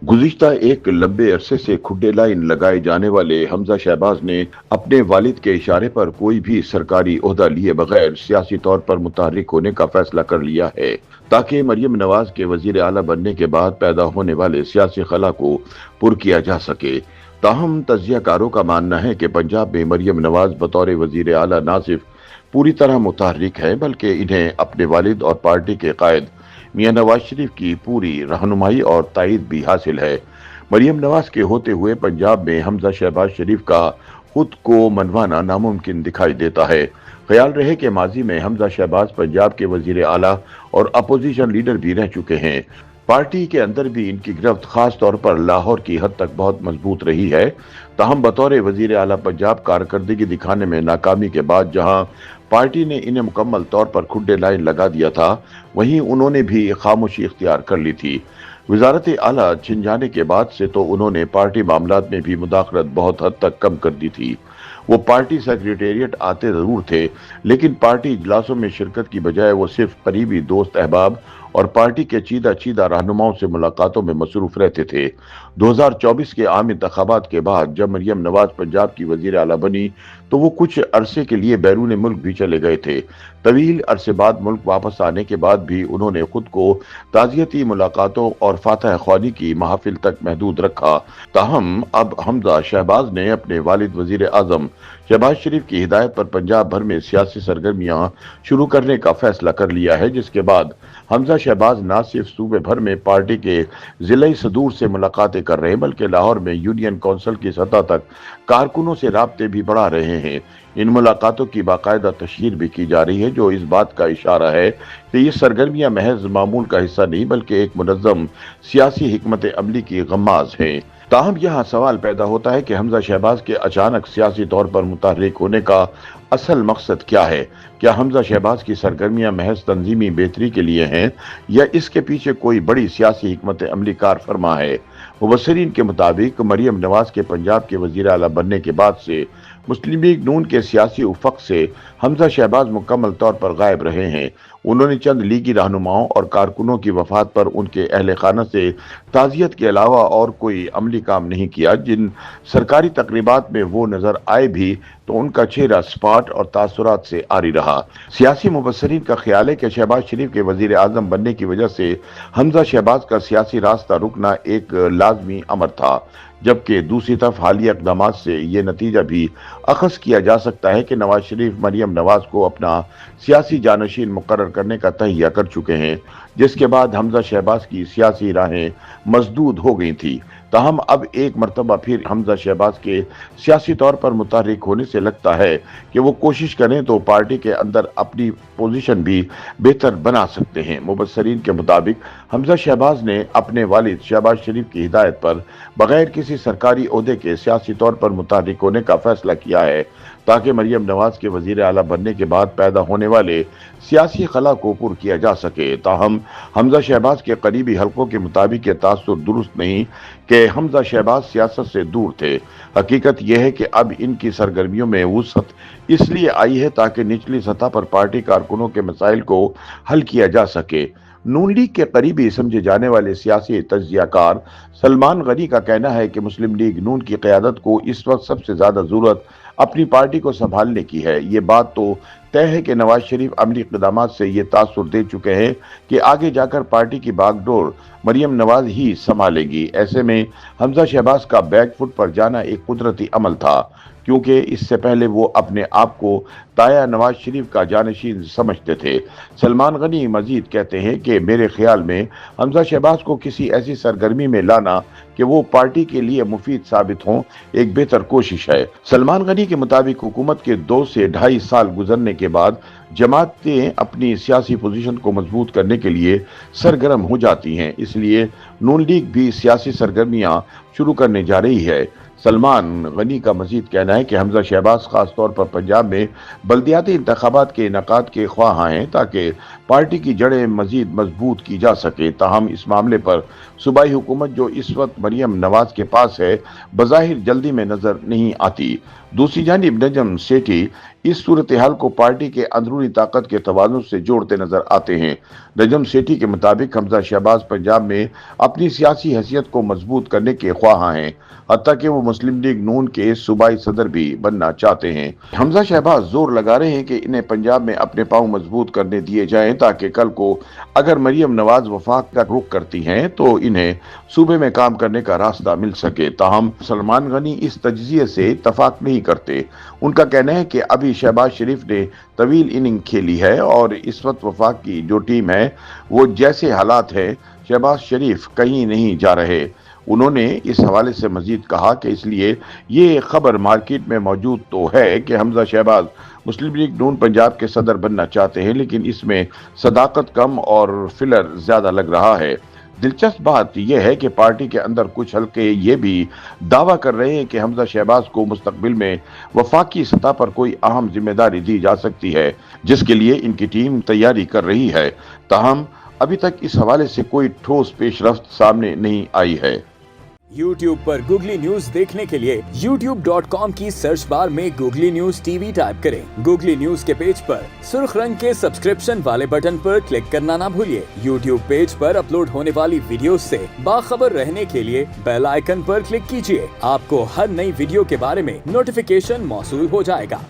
गुज़िश्ता एक लंबे अरसे से खुड्डे लाइन लगाए जाने वाले हमजा शहबाज ने अपने वालिद के इशारे पर कोई भी सरकारी ओहदा लिए बगैर सियासी तौर पर मुतहर्रिक होने का फैसला कर लिया है ताकि मरियम नवाज के वजीर आला बनने के बाद पैदा होने वाले सियासी खला को पुर किया जा सके। ताहम तजियाकारों का मानना है कि पंजाब में मरियम नवाज बतौर वजीर आला ना सिर्फ पूरी तरह मुतहर्रिक है बल्कि इन्हें अपने वालिद और पार्टी के कायद मियां नवाज शरीफ की पूरी रहनुमाई और तायद भी हासिल है। मरियम नवाज के होते हुए पंजाब में हमजा शहबाज शरीफ का खुद को मनवाना नामुमकिन दिखाई देता है। ख्याल रहे कि माजी में हमजा शहबाज पंजाब के वजीर आला और अपोजिशन लीडर भी रह चुके हैं। पार्टी के अंदर भी इनकी गिरफ्त खास तौर पर लाहौर की हद तक बहुत मजबूत रही है। ताहम बतौर वजीर आला पंजाब कारकर्दगी दिखाने में नाकामी के बाद जहां पार्टी ने इन्हें मुकम्मल तौर पर खुड्डे लाइन लगा दिया था, वहीं उन्होंने भी खामोशी इख्तियार कर ली थी। वजारत आला छिन जाने के बाद से तो उन्होंने पार्टी मामलात में भी मुदाखलत बहुत हद तक कम कर दी थी। वो पार्टी सेक्रेटेरिएट आते जरूर थे, लेकिन पार्टी इजलासों में शिरकत की बजाय वो सिर्फ करीबी दोस्त अहबाब और पार्टी के चीदा चीदा रहनुमाओं से मुलाकातों में मसरूफ रहते थे। 2024 के आम इंतखाबात के बाद जब मरियम नवाज पंजाब की वजीर आला बनी तो वो कुछ अरसे के लिए बैरून मुल्क भी चले गए थे। तवील अरसे बाद मुल्क वापस आने के बाद भी उन्होंने खुद को ताजियती मुलाकातों और फातह ख्वानी की महफिल तक महदूद रखा। ताहम अब हमजा शहबाज ने अपने वालिद वजीर आजम शहबाज शरीफ की हिदायत पर पंजाब भर में सियासी सरगर्मियां शुरू करने का फैसला कर लिया है, जिसके बाद हमजा शहबाज न सिर्फ सूबे भर में पार्टी के जिले सदूर से मुलाकातें कर रहे हैं बल्कि लाहौर में यूनियन काउंसिल की सतह तक कारकुनों से राब्ते भी बढ़ा रहे हैं। इन मुलाकातों की बाकायदा तशहीर भी की जा रही है, जो इस बात का इशारा है कि ये सरगर्मियां महज मामूल का हिस्सा नहीं बल्कि एक मुनज़्ज़म सियासी हिकमत अमली की गम्माज है। ताहम यहाँ सवाल पैदा होता है कि हमजा शहबाज के अचानक सियासी तौर पर मुतहर्रिक होने का असल मकसद क्या है। क्या हमजा शहबाज की सरगर्मियां महज तंजीमी बेहतरी के लिए हैं या इसके पीछे कोई बड़ी सियासी हिकमत अमली कार फरमा है। मुबस्सिरीन के मुताबिक मरियम नवाज के पंजाब के वजीर आला बनने के बाद से मुस्लिम लीग नून के सियासी उफक से हमजा शहबाज मुकम्मल तौर पर गायब रहे हैं। उन्होंने चंद लीगी रहनुमाओं और कारकुनों की वफात पर उनके अहले खाना से ताज़ियत के अलावा और कोई अमली काम नहीं किया। जिन सरकारी तकरीबात में वो नजर आए भी तो उनका चेहरा स्पॉट और तासुरात से आरी रहा। सियासी मुबस्सिरीन का ख्याल है कि शहबाज शरीफ के वजीर आजम बनने की वजह से हमजा शहबाज का सियासी रास्ता रुकना एक लाजमी अमर था, जबकि दूसरी तरफ हालिया इक़दाम से ये नतीजा भी अखज़ किया जा सकता है कि नवाज शरीफ मरियम नवाज को अपना सियासी जानशीन मुकर्रर करने का तहिया कर चुके हैं, जिसके बाद हमजा शहबाज की सियासी राहें मसदूद हो गई थी। ताहम अब एक मरतबा फिर हमजा शहबाज के सियासी तौर पर मुतहर्रिक होने से लगता है कि वो कोशिश करें तो पार्टी के अंदर अपनी पोजीशन भी बेहतर बना सकते हैं। मुबस्सिरीन के मुताबिक हमजा शहबाज ने अपने वालिद शहबाज शरीफ की हिदायत पर बगैर किसी सरकारी ओहदे के सियासी तौर पर मुतहर्रिक होने का फैसला किया है ताकि मरियम नवाज के वजीर आला बनने के बाद पैदा होने वाले सियासी खला को पुर किया जा सके। ताहम हमजा शहबाज के करीबी हलकों के मुताबिक ये तासुर दुरुस्त नहीं कि हमजा शहबाज सियासत से दूर थे। हकीकत यह है कि अब इनकी सरगर्मियों में वुसअत इसलिए आई है ताकि निचली सतह पर पार्टी कारकुनों के मसाइल को हल किया जा सके। नून लीग के करीबी समझे जाने वाले सियासी तज्जियाकार सलमान गनी का कहना है कि मुस्लिम लीग नून की क़यादत को इस वक्त सबसे ज्यादा जरूरत अपनी पार्टी को संभालने की है। ये बात तो तय है कि नवाज शरीफ अमली इक़दामात से ये तासुर दे चुके हैं कि आगे जाकर पार्टी की बागडोर मरियम नवाज ही संभालेगी। ऐसे में हमजा शहबाज का बैक फुट पर जाना एक कुदरती अमल था, क्योंकि इससे पहले वो अपने आप को ताया नवाज शरीफ का जानशीन समझते थे। सलमान गनी मजीद कहते हैं कि मेरे ख्याल में हमजा शहबाज को किसी ऐसी सरगर्मी में लाना कि वो पार्टी के लिए मुफीद साबित हों एक बेहतर कोशिश है। सलमान गनी के मुताबिक हुकूमत के 2 से 2.5 साल गुजरने के बाद जमातें अपनी सियासी पोजीशन को मजबूत करने के लिए सरगर्म हो जाती हैं, इसलिए नून लीग भी सियासी सरगर्मियां शुरू करने जा रही है। सलमान गनी का मजीद कहना है कि हमजा शहबाज खास तौर पर पंजाब में बल्दियाती इंतखाबात के इनेकाद के ख्वाह हैं ताकि पार्टी की जड़ें मजीद मजबूत की जा सके। ताहम इस मामले पर सूबाई हुकूमत जो इस वक्त मरियम नवाज के पास है बज़ाहिर जल्दी में नजर नहीं आती। दूसरी जानिब नजम सेठी इस सूरत हाल को पार्टी के अंदरूनी ताकत के तवाज़ुन से जोड़ते नजर आते हैं। नजम सेठी के मुताबिक हमजा शहबाज पंजाब में अपनी सियासी हैसियत को मजबूत करने के ख्वाह हैं, हत्ता कि वो मुस्लिम लीग नून के सूबाई सदर भी बनना चाहते हैं। हमजा शहबाज जोर लगा रहे हैं कि इन्हें पंजाब में अपने पांव मजबूत करने दिए जाएं, ताकि कल को अगर मरियम नवाज वफाक का रुख करती हैं तो इन्हें सूबे में काम करने का रास्ता मिल सके। ताहम सलमान गनी इस तज्जिए से इत्तफाक नहीं करते। उनका कहना है कि अभी शहबाज शरीफ ने तवील इनिंग खेली है और इस वक्त वफाक की जो टीम है वो जैसे हालात है, शहबाज शरीफ कहीं नहीं जा रहे। उन्होंने इस हवाले से मजीद कहा कि इसलिए ये खबर मार्केट में मौजूद तो है कि हमजा शहबाज मुस्लिम लीग नून पंजाब के सदर बनना चाहते हैं, लेकिन इसमें सदाकत कम और फिलर ज्यादा लग रहा है। दिलचस्प बात यह है कि पार्टी के अंदर कुछ हल्के ये भी दावा कर रहे हैं कि हमजा शहबाज को मुस्तकबिल में वफाकी सतह पर कोई अहम जिम्मेदारी दी जा सकती है, जिसके लिए इनकी टीम तैयारी कर रही है। ताहम अभी तक इस हवाले से कोई ठोस पेशरफ्त सामने नहीं आई है। YouTube पर गूगली न्यूज देखने के लिए youtube.com की सर्च बार में गूगली न्यूज टीवी टाइप करें। गूगली न्यूज के पेज पर सुर्ख रंग के सब्सक्रिप्शन वाले बटन पर क्लिक करना ना भूलिए। YouTube पेज पर अपलोड होने वाली वीडियोस से बाखबर रहने के लिए बेल आइकन पर क्लिक कीजिए। आपको हर नई वीडियो के बारे में नोटिफिकेशन मौसूल हो जाएगा।